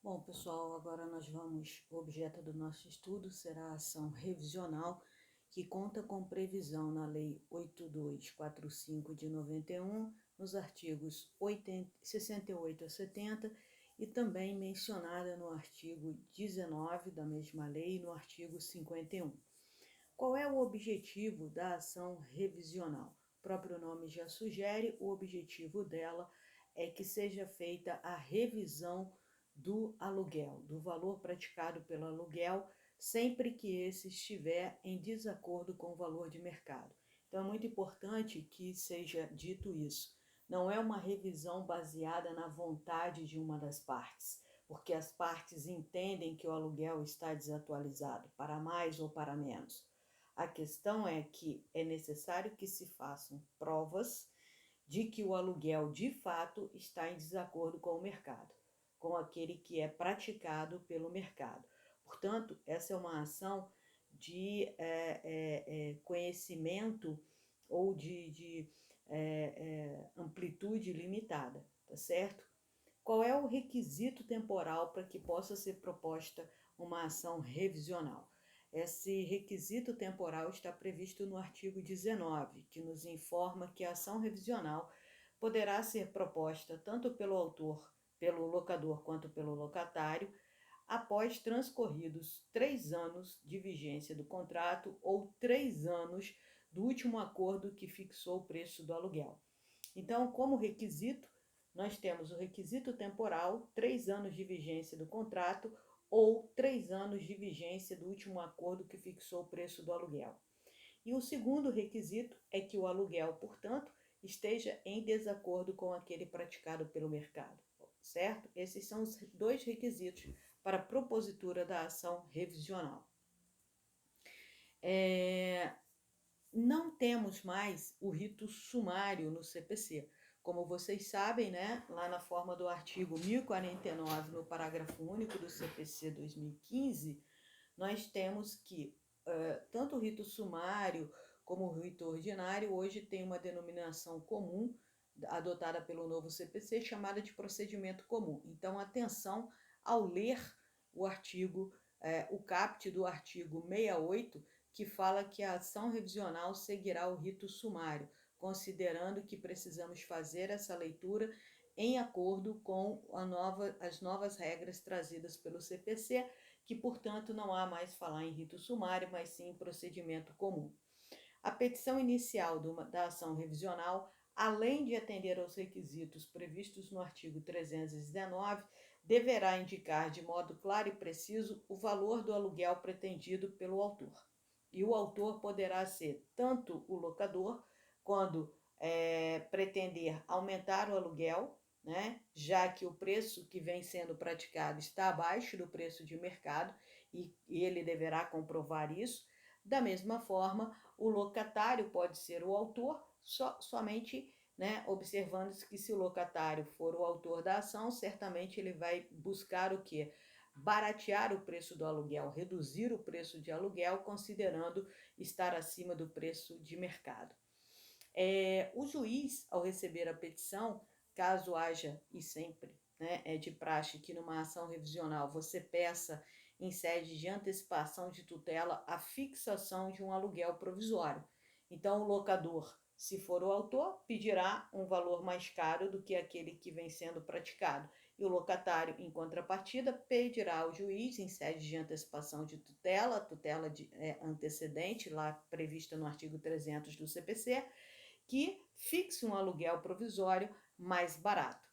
Bom, pessoal, agora o objeto do nosso estudo será a ação revisional, que conta com previsão na Lei 8245 de 91, nos artigos 68 a 70 e também mencionada no artigo 19 da mesma lei e no artigo 51. Qual é o objetivo da ação revisional? O próprio nome já sugere, o objetivo dela é que seja feita a revisão do aluguel, do valor praticado pelo aluguel, sempre que esse estiver em desacordo com o valor de mercado. Então é muito importante que seja dito isso. Não é uma revisão baseada na vontade de uma das partes, porque as partes entendem que o aluguel está desatualizado, para mais ou para menos. A questão é que é necessário que se façam provas de que o aluguel de fato está em desacordo com o mercado, com aquele que é praticado pelo mercado. Portanto, essa é uma ação de conhecimento ou de amplitude limitada, tá certo? Qual é o requisito temporal para que possa ser proposta uma ação revisional? Esse requisito temporal está previsto no artigo 19, que nos informa que a ação revisional poderá ser proposta tanto pelo autor, pelo locador, quanto pelo locatário, após transcorridos 3 anos de vigência do contrato ou 3 anos do último acordo que fixou o preço do aluguel. Então, como requisito, nós temos o requisito temporal, 3 anos de vigência do contrato ou 3 anos de vigência do último acordo que fixou o preço do aluguel. E o segundo requisito é que o aluguel, portanto, esteja em desacordo com aquele praticado pelo mercado, certo? Esses são os dois requisitos para a propositura da ação revisional. Não temos mais o rito sumário no CPC. Como vocês sabem, né, lá na forma do artigo 1049, no parágrafo único do CPC 2015, nós temos que tanto o rito sumário como o rito ordinário hoje tem uma denominação comum adotada pelo novo CPC chamada de procedimento comum. Então, atenção ao ler o artigo, o caput do artigo 68, que fala que a ação revisional seguirá o rito sumário, considerando que precisamos fazer essa leitura em acordo com as novas regras trazidas pelo CPC, que, portanto, não há mais falar em rito sumário, mas sim em procedimento comum. A petição inicial da ação revisional, além de atender aos requisitos previstos no artigo 319, deverá indicar de modo claro e preciso o valor do aluguel pretendido pelo autor. E o autor poderá ser tanto o locador, quando pretender aumentar o aluguel, né, já que o preço que vem sendo praticado está abaixo do preço de mercado e ele deverá comprovar isso. Da mesma forma, o locatário pode ser o autor, somente, né, observando que se o locatário for o autor da ação, certamente ele vai buscar o quê? Baratear o preço do aluguel, reduzir o preço de aluguel, considerando estar acima do preço de mercado. O juiz, ao receber a petição, caso haja, e sempre, né, é de praxe que numa ação revisional você peça em sede de antecipação de tutela a fixação de um aluguel provisório. Então, o locador, se for o autor, pedirá um valor mais caro do que aquele que vem sendo praticado. E o locatário, em contrapartida, pedirá ao juiz, em sede de antecipação de tutela antecedente, lá prevista no artigo 300 do CPC, que fixe um aluguel provisório mais barato.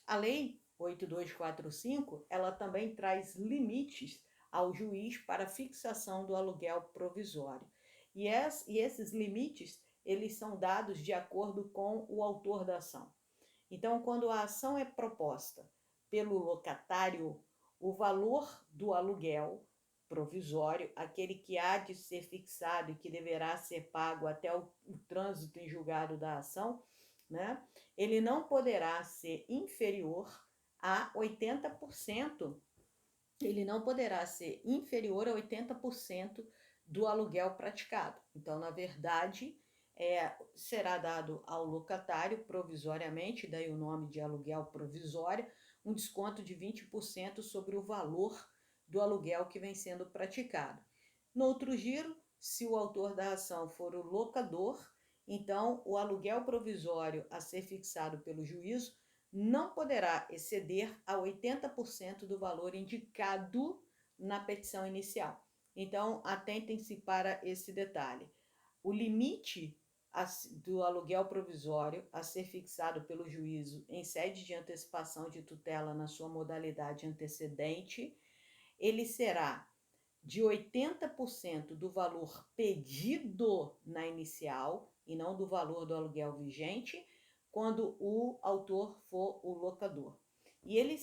A Lei 8245, ela também traz limites ao juiz para fixação do aluguel provisório. E esses limites, eles são dados de acordo com o autor da ação. Então, quando a ação é proposta pelo locatário, o valor do aluguel provisório, aquele que há de ser fixado e que deverá ser pago até o trânsito em julgado da ação, né? Ele não poderá ser inferior a 80%, ele não poderá ser inferior a 80% do aluguel praticado. Então, na verdade, será dado ao locatário provisoriamente, daí o nome de aluguel provisório, um desconto de 20% sobre o valor do aluguel que vem sendo praticado. No outro giro, se o autor da ação for o locador, então o aluguel provisório a ser fixado pelo juízo não poderá exceder a 80% do valor indicado na petição inicial. Então, atentem-se para esse detalhe. O limite do aluguel provisório a ser fixado pelo juízo em sede de antecipação de tutela na sua modalidade antecedente, ele será de 80% do valor pedido na inicial e não do valor do aluguel vigente, quando o autor for o locador. E ele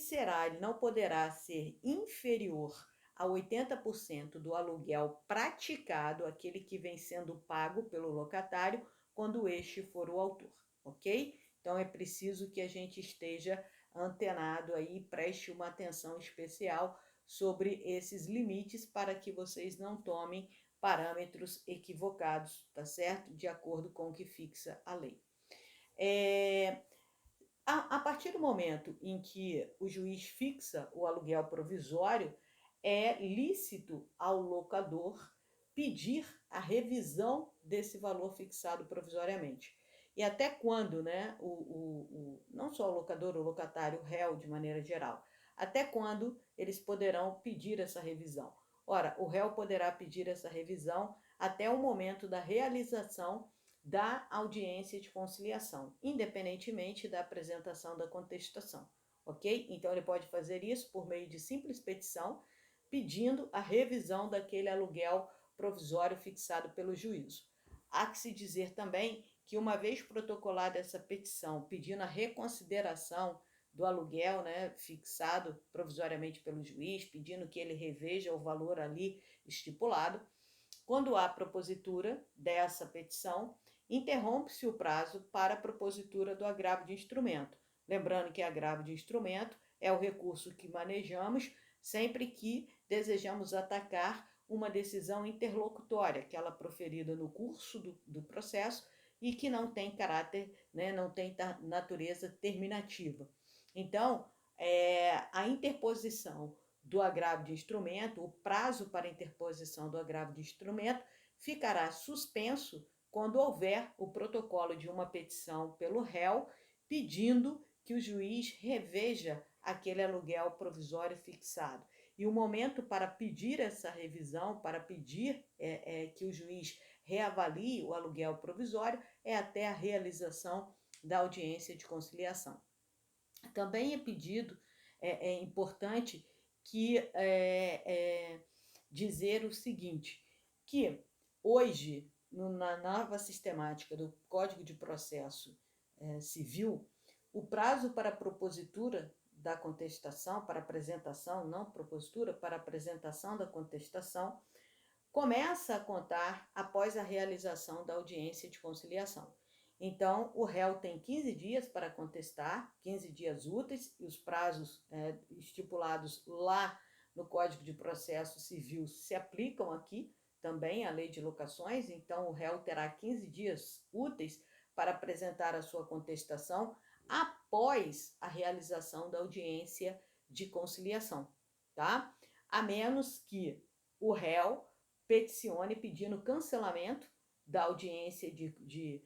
não poderá ser inferior a 80% do aluguel praticado, aquele que vem sendo pago pelo locatário, quando este for o autor, ok? Então é preciso que a gente esteja antenado aí, preste uma atenção especial sobre esses limites para que vocês não tomem parâmetros equivocados, tá certo? De acordo com o que fixa a lei. A partir do momento em que o juiz fixa o aluguel provisório, é lícito ao locador pedir a revisão desse valor fixado provisoriamente. E até quando, né, não só o locador, o locatário, o réu de maneira geral, até quando eles poderão pedir essa revisão? Ora, o réu poderá pedir essa revisão até o momento da realização da audiência de conciliação, independentemente da apresentação da contestação, ok? Então, ele pode fazer isso por meio de simples petição, pedindo a revisão daquele aluguel provisório fixado pelo juízo. Há que se dizer também que, uma vez protocolada essa petição pedindo a reconsideração do aluguel, né, fixado provisoriamente pelo juiz, pedindo que ele reveja o valor ali estipulado, quando há propositura dessa petição, interrompe-se o prazo para a propositura do agravo de instrumento. Lembrando que agravo de instrumento é o recurso que manejamos sempre que desejamos atacar uma decisão interlocutória, aquela proferida no curso do processo e que não tem caráter, né, não tem natureza terminativa. Então, a interposição do agravo de instrumento, o prazo para interposição do agravo de instrumento ficará suspenso quando houver o protocolo de uma petição pelo réu pedindo que o juiz reveja aquele aluguel provisório fixado. E o momento para pedir essa revisão, para pedir que o juiz reavalie o aluguel provisório, é até a realização da audiência de conciliação. Também é importante dizer o seguinte, que hoje, na nova sistemática do Código de Processo Civil, o prazo para a propositura da contestação, para apresentação, não propositura, para apresentação da contestação, começa a contar após a realização da audiência de conciliação. Então, o réu tem 15 dias para contestar, 15 dias úteis, e os prazos estipulados lá no Código de Processo Civil se aplicam aqui também à Lei de Locações, então o réu terá 15 dias úteis para apresentar a sua contestação após a realização da audiência de conciliação, tá? A menos que o réu peticione pedindo cancelamento da audiência de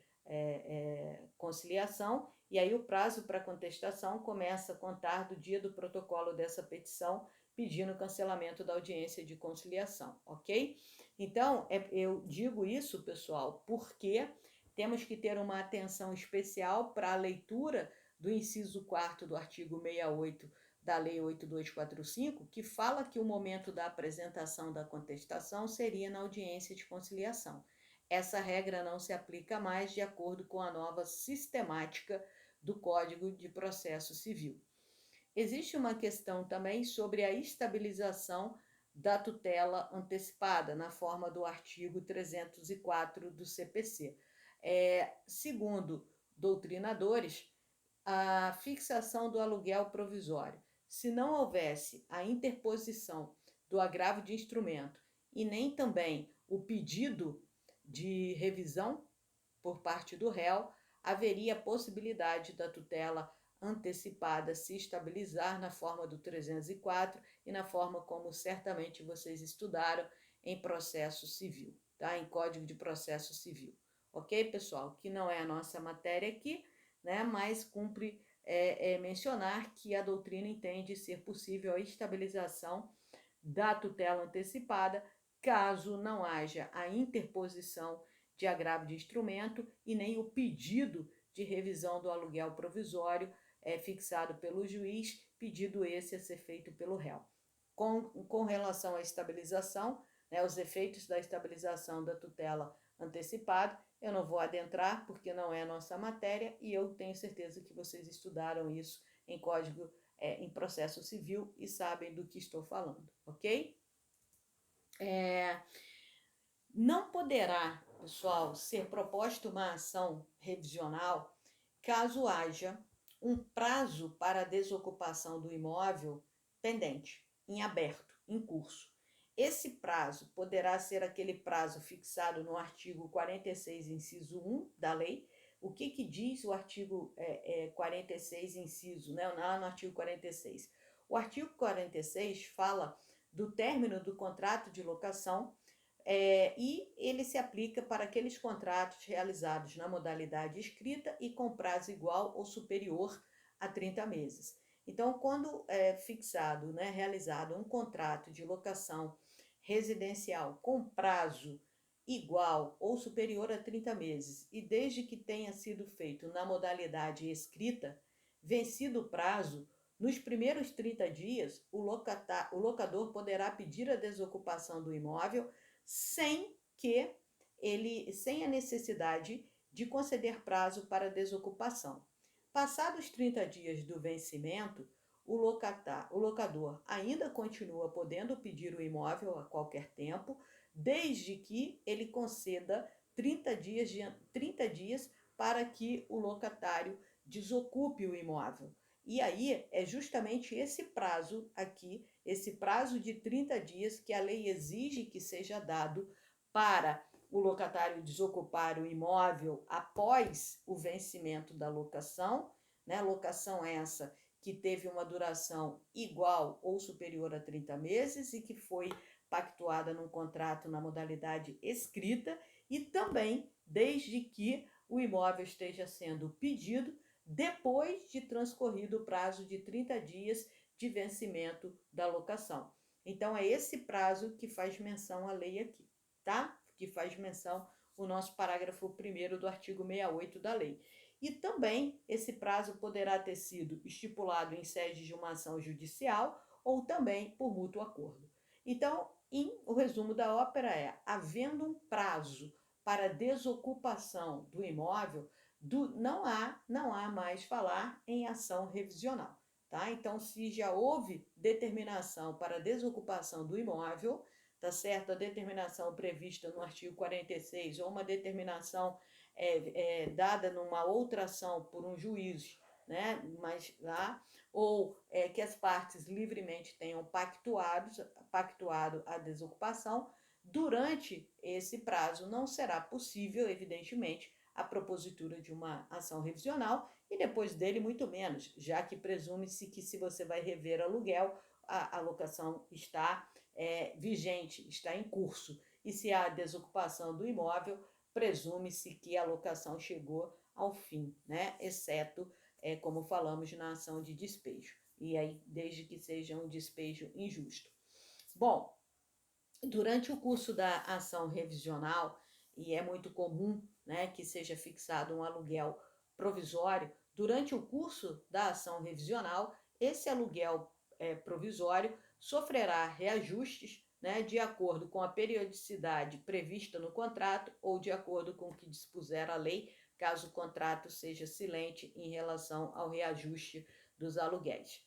conciliação, e aí o prazo para contestação começa a contar do dia do protocolo dessa petição pedindo cancelamento da audiência de conciliação, ok? Então, eu digo isso, pessoal, porque temos que ter uma atenção especial para a leitura do inciso 4º do artigo 68 da Lei 8245, que fala que o momento da apresentação da contestação seria na audiência de conciliação. Essa regra não se aplica mais de acordo com a nova sistemática do Código de Processo Civil. Existe uma questão também sobre a estabilização da tutela antecipada, na forma do artigo 304 do CPC. Segundo doutrinadores, a fixação do aluguel provisório, se não houvesse a interposição do agravo de instrumento e nem também o pedido de revisão por parte do réu, haveria possibilidade da tutela antecipada se estabilizar na forma do 304 e na forma como certamente vocês estudaram em processo civil, tá? Em Código de Processo Civil. Ok, pessoal? Que não é a nossa matéria aqui, né? Mas cumpre mencionar que a doutrina entende ser possível a estabilização da tutela antecipada caso não haja a interposição de agravo de instrumento e nem o pedido de revisão do aluguel provisório fixado pelo juiz, pedido esse a ser feito pelo réu. Com relação à estabilização, né, os efeitos da estabilização da tutela antecipada, eu não vou adentrar porque não é a nossa matéria e eu tenho certeza que vocês estudaram isso em código, em processo civil e sabem do que estou falando, ok? Não poderá, pessoal, ser proposta uma ação revisional caso haja um prazo para a desocupação do imóvel pendente, em aberto, em curso. Esse prazo poderá ser aquele prazo fixado no artigo 46, inciso 1 da lei. O que diz o artigo 46, inciso, né? Lá no artigo 46. O artigo 46 fala do término do contrato de locação e ele se aplica para aqueles contratos realizados na modalidade escrita e com prazo igual ou superior a 30 meses. Então, quando é fixado, né, realizado um contrato de locação residencial com prazo igual ou superior a 30 meses, e desde que tenha sido feito na modalidade escrita, vencido o prazo, nos primeiros 30 dias, o locador poderá pedir a desocupação do imóvel sem a necessidade de conceder prazo para desocupação. Passados 30 dias do vencimento, o locador ainda continua podendo pedir o imóvel a qualquer tempo, desde que ele conceda 30 dias para que o locatário desocupe o imóvel. E aí é justamente esse prazo aqui, esse prazo de 30 dias que a lei exige que seja dado para o locatário desocupar o imóvel após o vencimento da locação, né? Locação essa que teve uma duração igual ou superior a 30 meses e que foi pactuada num contrato na modalidade escrita, e também desde que o imóvel esteja sendo pedido depois de transcorrido o prazo de 30 dias de vencimento da locação. Então, é esse prazo que faz menção a lei aqui, tá? Que faz menção o nosso parágrafo 1º do artigo 68 da lei. E também esse prazo poderá ter sido estipulado em sede de uma ação judicial ou também por mútuo acordo. Então, o resumo da ópera é: havendo um prazo para desocupação do imóvel, não há mais falar em ação revisional. Tá? Então, se já houve determinação para desocupação do imóvel, tá certo? A determinação prevista no artigo 46 ou uma determinação dada numa outra ação por um juiz, né? Mas lá, ou que as partes livremente tenham pactuado a desocupação, durante esse prazo não será possível, evidentemente, a propositura de uma ação revisional, e depois dele muito menos, já que presume-se que se você vai rever aluguel, a locação está vigente, está em curso, e se há desocupação do imóvel, presume-se que a locação chegou ao fim, né? Exceto, como falamos, na ação de despejo, e aí desde que seja um despejo injusto. Bom, durante o curso da ação revisional, e é muito comum, né, que seja fixado um aluguel provisório, durante o curso da ação revisional, esse aluguel provisório sofrerá reajustes, né, de acordo com a periodicidade prevista no contrato ou de acordo com o que dispuser a lei, caso o contrato seja silente em relação ao reajuste dos aluguéis.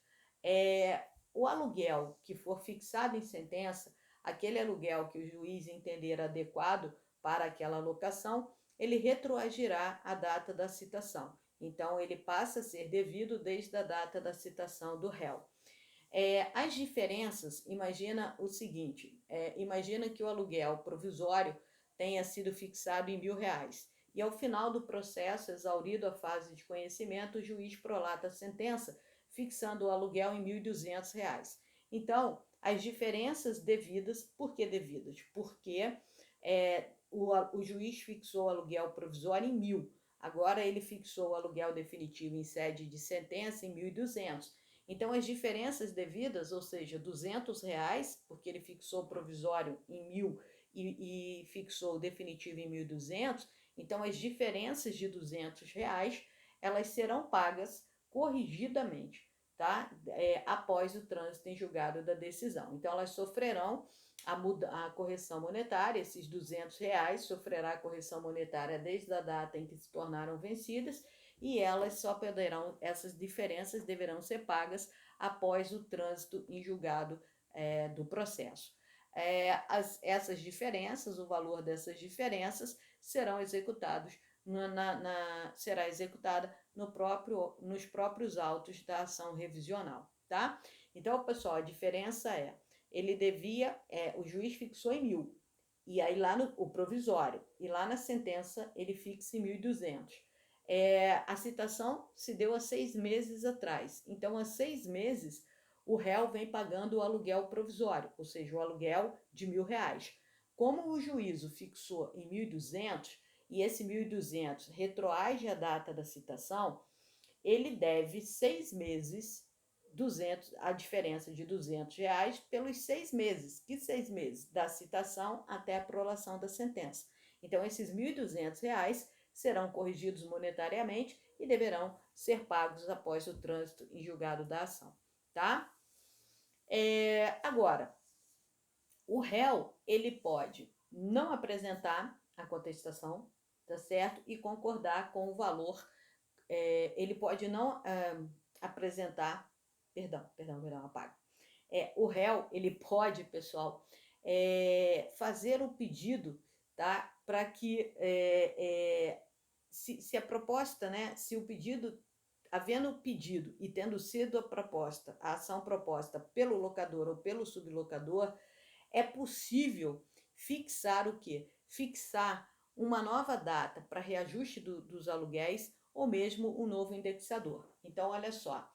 O aluguel que for fixado em sentença, aquele aluguel que o juiz entender adequado para aquela locação, ele retroagirá a data da citação. Então, ele passa a ser devido desde a data da citação do réu. As diferenças, imagina o seguinte, imagina que o aluguel provisório tenha sido fixado em R$ 1.000 e ao final do processo, exaurido a fase de conhecimento, o juiz prolata a sentença, fixando o aluguel em R$ 1.200. Então, as diferenças devidas, por que devidas? Porque o juiz fixou o aluguel provisório em 1.000, agora ele fixou o aluguel definitivo em sede de sentença em 1.200. Então, as diferenças devidas, ou seja, R$ 200, porque ele fixou o provisório em 1.000 e fixou o definitivo em 1.200, então as diferenças de R$ 200, elas serão pagas corrigidamente, tá? Após o trânsito em julgado da decisão. Então, elas sofrerão a correção monetária, esses R$ 200 sofrerá a correção monetária desde a data em que se tornaram vencidas, e elas só poderão, essas diferenças deverão ser pagas após o trânsito em julgado do processo. Essas diferenças, o valor dessas diferenças serão executados será executada nos próprios autos da ação revisional, tá? Então, pessoal, a diferença o juiz fixou em 1.000, e aí lá o provisório, e lá na sentença ele fixa em 1.200. A citação se deu há 6 meses atrás, então há 6 meses o réu vem pagando o aluguel provisório, ou seja, o aluguel de R$ 1.000. Como o juízo fixou em 1.200 e esse 1.200 retroage a data da citação, ele deve 6 meses, a diferença de R$ 200 pelos 6 meses. Que 6 meses? Da citação até a prolação da sentença. Então, esses R$ 1.200 serão corrigidos monetariamente e deverão ser pagos após o trânsito em julgado da ação, tá? Agora, o réu, ele pode não apresentar a contestação, tá certo? E concordar com o valor. Ele pode não apresentar, apaga. O réu, ele pode, pessoal, fazer o pedido, tá? Para que, se a proposta, né? Se o pedido, havendo pedido e tendo sido a ação proposta pelo locador ou pelo sublocador, é possível fixar o quê? Fixar uma nova data para reajuste dos aluguéis ou mesmo um novo indexador. Então, olha só,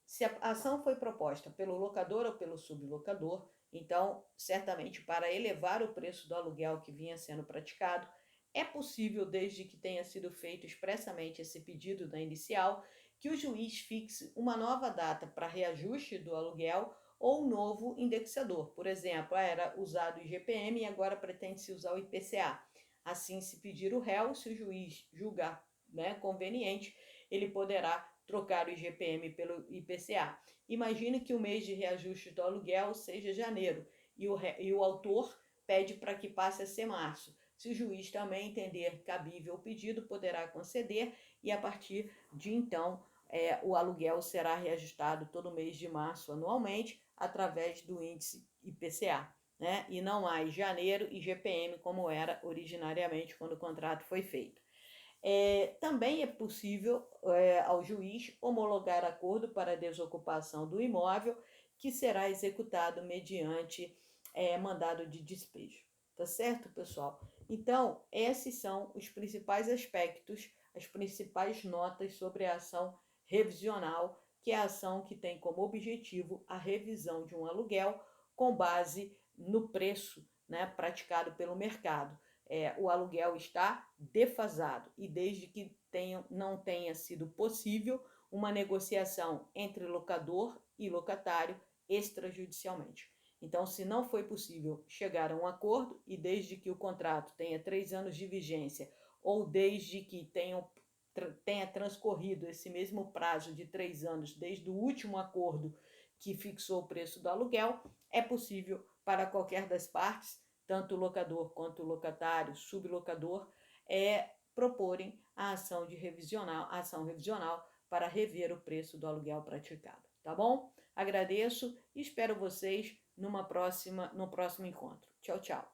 se a ação foi proposta pelo locador ou pelo sublocador, então, certamente, para elevar o preço do aluguel que vinha sendo praticado, é possível, desde que tenha sido feito expressamente esse pedido da inicial, que o juiz fixe uma nova data para reajuste do aluguel ou um novo indexador. Por exemplo, era usado o IGPM e agora pretende-se usar o IPCA. Assim, se pedir o réu, se o juiz julgar, né, conveniente, ele poderá trocar o IGPM pelo IPCA. Imagine que o mês de reajuste do aluguel seja janeiro e o autor pede para que passe a ser março. Se o juiz também entender cabível o pedido, poderá conceder, e a partir de então o aluguel será reajustado todo mês de março anualmente através do índice IPCA, né? E não mais janeiro e IGPM como era originariamente quando o contrato foi feito. Também é possível ao juiz homologar acordo para desocupação do imóvel, que será executado mediante mandado de despejo. Tá certo, pessoal? Então, esses são os principais aspectos, as principais notas sobre a ação revisional, que é a ação que tem como objetivo a revisão de um aluguel com base no preço, né, praticado pelo mercado. O aluguel está defasado e desde que não tenha sido possível uma negociação entre locador e locatário extrajudicialmente. Então, se não foi possível chegar a um acordo e desde que o contrato tenha 3 anos de vigência ou desde que tenha transcorrido esse mesmo prazo de 3 anos desde o último acordo que fixou o preço do aluguel, é possível para qualquer das partes, tanto o locador quanto o locatário, sublocador, proporem a ação revisional para rever o preço do aluguel praticado. Tá bom? Agradeço e espero vocês no próximo encontro. Tchau, tchau.